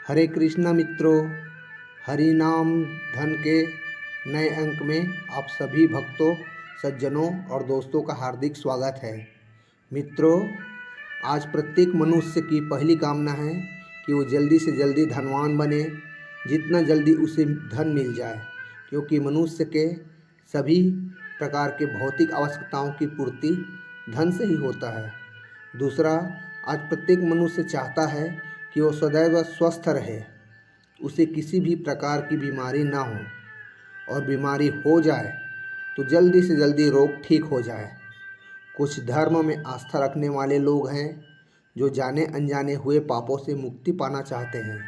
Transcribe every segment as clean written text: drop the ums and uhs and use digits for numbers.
हरे कृष्णा मित्रों, हरि नाम धन के नए अंक में आप सभी भक्तों, सज्जनों और दोस्तों का हार्दिक स्वागत है। मित्रों, आज प्रत्येक मनुष्य की पहली कामना है कि वो जल्दी से जल्दी धनवान बने, जितना जल्दी उसे धन मिल जाए, क्योंकि मनुष्य के सभी प्रकार के भौतिक आवश्यकताओं की पूर्ति धन से ही होता है। दूसरा, आज प्रत्येक मनुष्य चाहता है कि वो सदैव स्वस्थ रहे, उसे किसी भी प्रकार की बीमारी ना हो, और बीमारी हो जाए तो जल्दी से जल्दी रोग ठीक हो जाए। कुछ धर्म में आस्था रखने वाले लोग हैं जो जाने अनजाने हुए पापों से मुक्ति पाना चाहते हैं,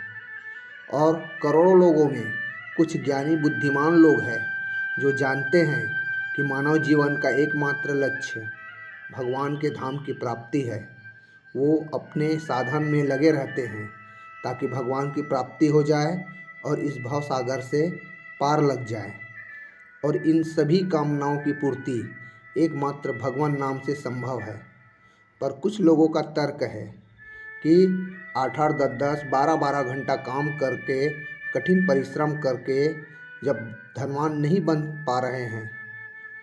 और करोड़ों लोगों में कुछ ज्ञानी बुद्धिमान लोग हैं जो जानते हैं कि मानव जीवन का एकमात्र लक्ष्य भगवान के धाम की प्राप्ति है। वो अपने साधन में लगे रहते हैं ताकि भगवान की प्राप्ति हो जाए और इस भव सागर से पार लग जाए। और इन सभी कामनाओं की पूर्ति एकमात्र भगवान नाम से संभव है। पर कुछ लोगों का तर्क है कि 8-8, 10-10, 12-12 घंटा काम करके, कठिन परिश्रम करके जब धनवान नहीं बन पा रहे हैं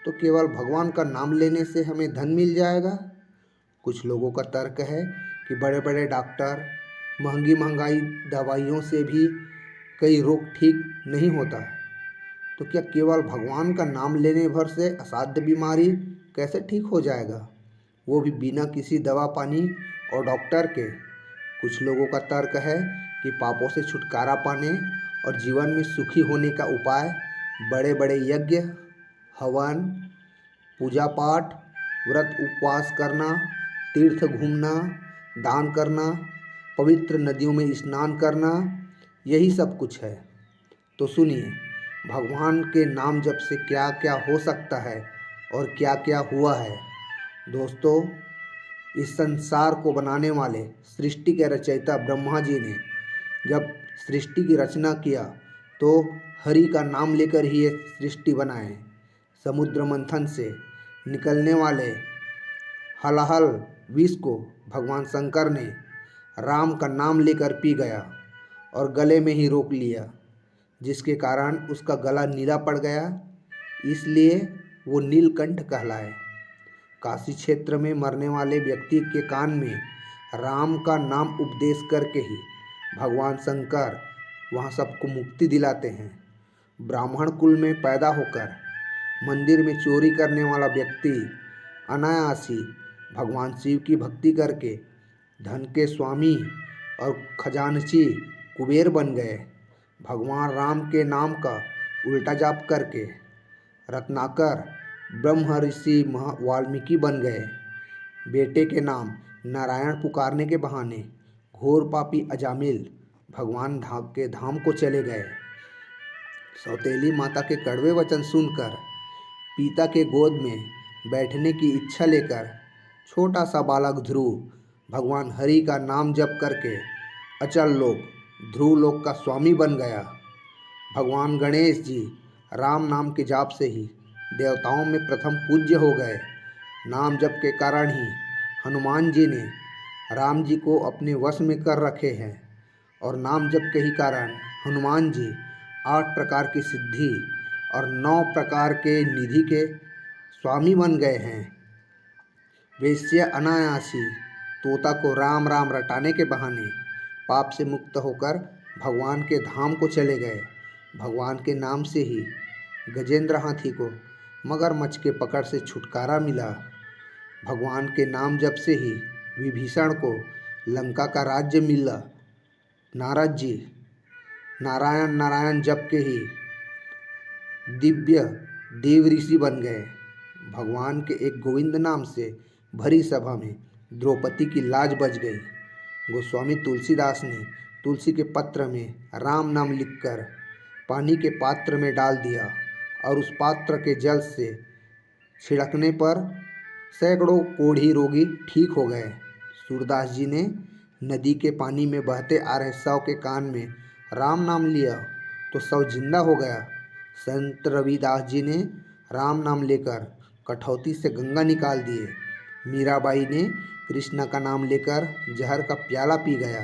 तो केवल भगवान का नाम लेने से हमें धन मिल जाएगा। कुछ लोगों का तर्क है कि बड़े बड़े डॉक्टर महंगाई दवाइयों से भी कई रोग ठीक नहीं होता है, तो क्या केवल भगवान का नाम लेने भर से असाध्य बीमारी कैसे ठीक हो जाएगा, वो भी बिना किसी दवा पानी और डॉक्टर के। कुछ लोगों का तर्क है कि पापों से छुटकारा पाने और जीवन में सुखी होने का उपाय बड़े बड़े यज्ञ, हवन, पूजा पाठ, व्रत उपवास करना, तीर्थ घूमना, दान करना, पवित्र नदियों में स्नान करना, यही सब कुछ है। तो सुनिए, भगवान के नाम जप से क्या क्या हो सकता है और क्या क्या हुआ है। दोस्तों, इस संसार को बनाने वाले सृष्टि के रचयिता ब्रह्मा जी ने जब सृष्टि की रचना किया तो हरि का नाम लेकर ही ये सृष्टि बनाए। समुद्र मंथन से निकलने वाले हलाहल विष को भगवान शंकर ने राम का नाम लेकर पी गया और गले में ही रोक लिया, जिसके कारण उसका गला नीला पड़ गया, इसलिए वो नीलकंठ कहलाए। काशी क्षेत्र में मरने वाले व्यक्ति के कान में राम का नाम उपदेश करके ही भगवान शंकर वहाँ सबको मुक्ति दिलाते हैं। ब्राह्मण कुल में पैदा होकर मंदिर में चोरी करने वाला व्यक्ति अनायास ही भगवान शिव की भक्ति करके धन के स्वामी और खजानची कुबेर बन गए। भगवान राम के नाम का उल्टा जाप करके रत्नाकर ब्रह्म ऋषि वाल्मीकि बन गए। बेटे के नाम नारायण पुकारने के बहाने घोर पापी अजामिल भगवान के धाम को चले गए। सौतेली माता के कड़वे वचन सुनकर पिता के गोद में बैठने की इच्छा लेकर छोटा सा बालक ध्रुव भगवान हरि का नाम जप करके अचल लोक ध्रुव लोक का स्वामी बन गया। भगवान गणेश जी राम नाम के जाप से ही देवताओं में प्रथम पूज्य हो गए। नाम जप के कारण ही हनुमान जी ने राम जी को अपने वश में कर रखे हैं, और नाम जप के ही कारण हनुमान जी 8 प्रकार की सिद्धि और 9 प्रकार के निधि के स्वामी बन गए हैं। वेश्या अनायासी तोता को राम राम रटाने के बहाने पाप से मुक्त होकर भगवान के धाम को चले गए। भगवान के नाम से ही गजेंद्र हाथी को मगरमच्छ के पकड़ से छुटकारा मिला। भगवान के नाम जप से ही विभीषण को लंका का राज्य मिला। नारद जी नारायण नारायण जप के ही दिव्य देव ऋषि बन गए। भगवान के एक गोविंद नाम से भरी सभा में द्रौपदी की लाज बच गई। गोस्वामी तुलसीदास ने तुलसी के पत्र में राम नाम लिखकर पानी के पात्र में डाल दिया, और उस पात्र के जल से छिड़कने पर सैकड़ों कोढ़ी रोगी ठीक हो गए। सूरदास जी ने नदी के पानी में बहते आ रहे शव के कान में राम नाम लिया तो शव जिंदा हो गया। संत रविदास जी ने राम नाम लेकर कठौती से गंगा निकाल दिए। मीराबाई ने कृष्ण का नाम लेकर जहर का प्याला पी गया।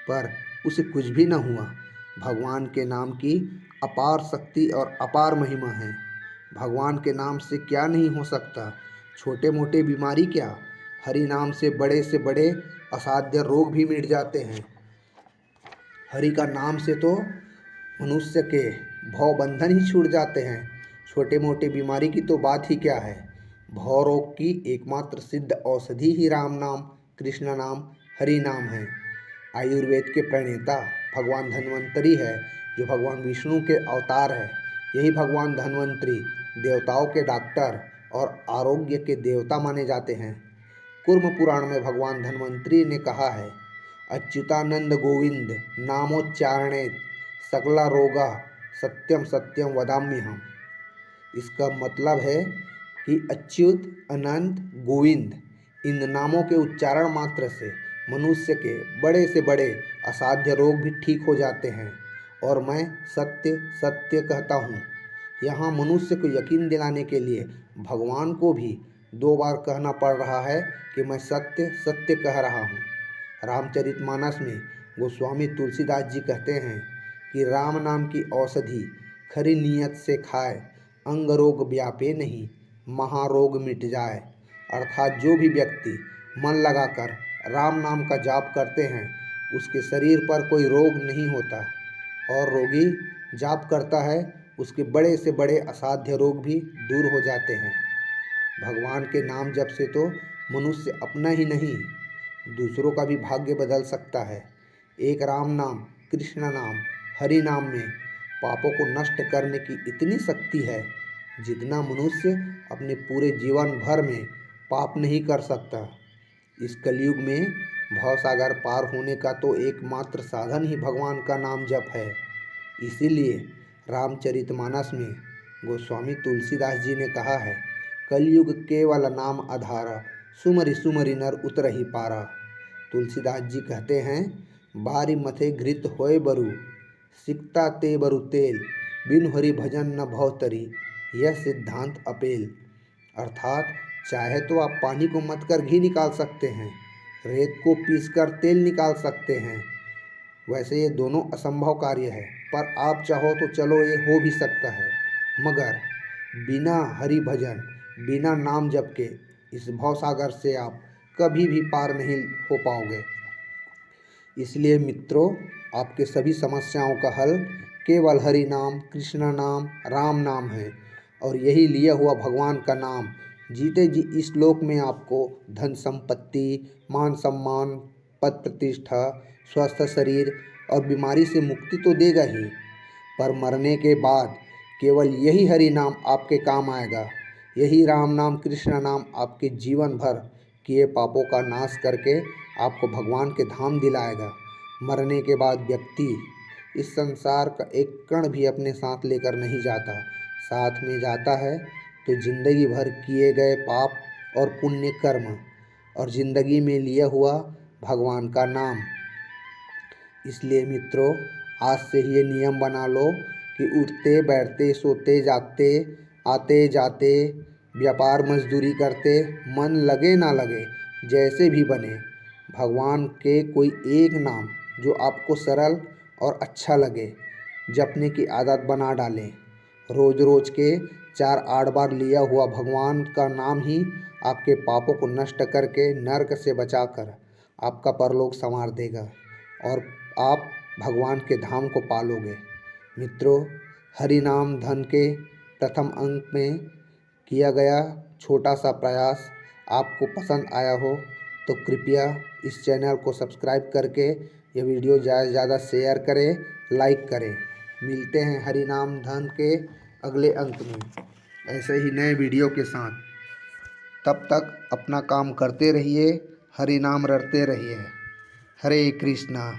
पर उसे कुछ भी न हुआ। भगवान के नाम की अपार शक्ति और अपार महिमा है। भगवान के नाम से क्या नहीं हो सकता। छोटे मोटे बीमारी क्या, हरि नाम से बड़े असाध्य रोग भी मिट जाते हैं। हरि का नाम से तो मनुष्य के भव बंधन ही छूट जाते हैं। छोटे मोटे बीमारी की तो बात ही क्या है। भव रोग की एकमात्र सिद्ध औषधि ही राम नाम, कृष्ण नाम, हरि नाम है। आयुर्वेद के प्रणेता भगवान धन्वंतरी है, जो भगवान विष्णु के अवतार है। यही भगवान धन्वंतरी देवताओं के डॉक्टर और आरोग्य के देवता माने जाते हैं। कूर्म पुराण में भगवान धन्वंतरी ने कहा है, अच्युतानंद गोविंद नामोच्चारणे सकला रोगा सत्यम सत्यम वदाम्यहम्। इसका मतलब है कि अच्युत, अनंत, गोविंद इन नामों के उच्चारण मात्र से मनुष्य के बड़े असाध्य रोग भी ठीक हो जाते हैं। और मैं सत्य सत्य कहता हूँ। यहाँ मनुष्य को यकीन दिलाने के लिए भगवान को भी 2 बार कहना पड़ रहा है कि मैं सत्य सत्य कह रहा हूँ। रामचरितमानस में गोस्वामी तुलसीदास जी कहते हैं कि राम नाम की औषधि खरी नियत से खाए, अंग रोग व्यापे नहीं, महारोग मिट जाए। अर्थात जो भी व्यक्ति मन लगाकर राम नाम का जाप करते हैं, उसके शरीर पर कोई रोग नहीं होता। और रोगी जाप करता है, उसके बड़े असाध्य रोग भी दूर हो जाते हैं। भगवान के नाम जप से तो मनुष्य अपना ही नहीं, दूसरों का भी भाग्य बदल सकता है। एक राम नाम, कृष्ण नाम, हरि नाम में पापों को नष्ट करने की इतनी शक्ति है, जितना मनुष्य अपने पूरे जीवन भर में पाप नहीं कर सकता। इस कलयुग में भवसागर पार होने का तो एकमात्र साधन ही भगवान का नाम जप है। इसीलिए रामचरितमानस में गोस्वामी तुलसीदास जी ने कहा है, कलयुग केवल नाम आधारा, सुमरि सुमरि नर उतरहि पारा। तुलसीदास जी कहते हैं, बारी मथे घृत होए बरु, सिकता ते बरु तेल, बिनु हरि भजन न भवतरी, यह सिद्धांत अपेल। अर्थात चाहे तो आप पानी को मत कर घी निकाल सकते हैं, रेत को पीसकर तेल निकाल सकते हैं। वैसे ये दोनों असंभव कार्य है, पर आप चाहो तो चलो ये हो भी सकता है। मगर बिना हरि भजन, बिना नाम जप के इस भवसागर से आप कभी भी पार नहीं हो पाओगे। इसलिए मित्रों, आपके सभी समस्याओं का हल केवल हरि नाम, कृष्ण नाम, राम नाम है। और यही लिया हुआ भगवान का नाम जीते जी इस लोक में आपको धन संपत्ति, मान सम्मान, पद प्रतिष्ठा, स्वस्थ शरीर और बीमारी से मुक्ति तो देगा ही, पर मरने के बाद केवल यही हरि नाम आपके काम आएगा। यही राम नाम, कृष्ण नाम आपके जीवन भर किए पापों का नाश करके आपको भगवान के धाम दिलाएगा। मरने के बाद व्यक्ति इस संसार का एक कण भी अपने साथ लेकर नहीं जाता। साथ में जाता है तो जिंदगी भर किए गए पाप और पुण्य कर्म और जिंदगी में लिया हुआ भगवान का नाम। इसलिए मित्रों, आज से ही ये नियम बना लो कि उठते बैठते सोते जागते आते जाते व्यापार मजदूरी करते, मन लगे ना लगे, जैसे भी बने, भगवान के कोई एक नाम जो आपको सरल और अच्छा लगे जपने की आदत बना डालें। रोज रोज के 4-8 बार लिया हुआ भगवान का नाम ही आपके पापों को नष्ट करके नरक से बचाकर आपका परलोक संवार देगा और आप भगवान के धाम को पालोगे। मित्रों, हरि नाम धन के प्रथम अंक में किया गया छोटा सा प्रयास आपको पसंद आया हो तो कृपया इस चैनल को सब्सक्राइब करके ये वीडियो ज़्यादा से ज़्यादा शेयर करें, लाइक करें। मिलते हैं हरि नाम धन के अगले अंक में ऐसे ही नए वीडियो के साथ। तब तक अपना काम करते रहिए, हरि नाम रटते रहिए। हरे कृष्णा।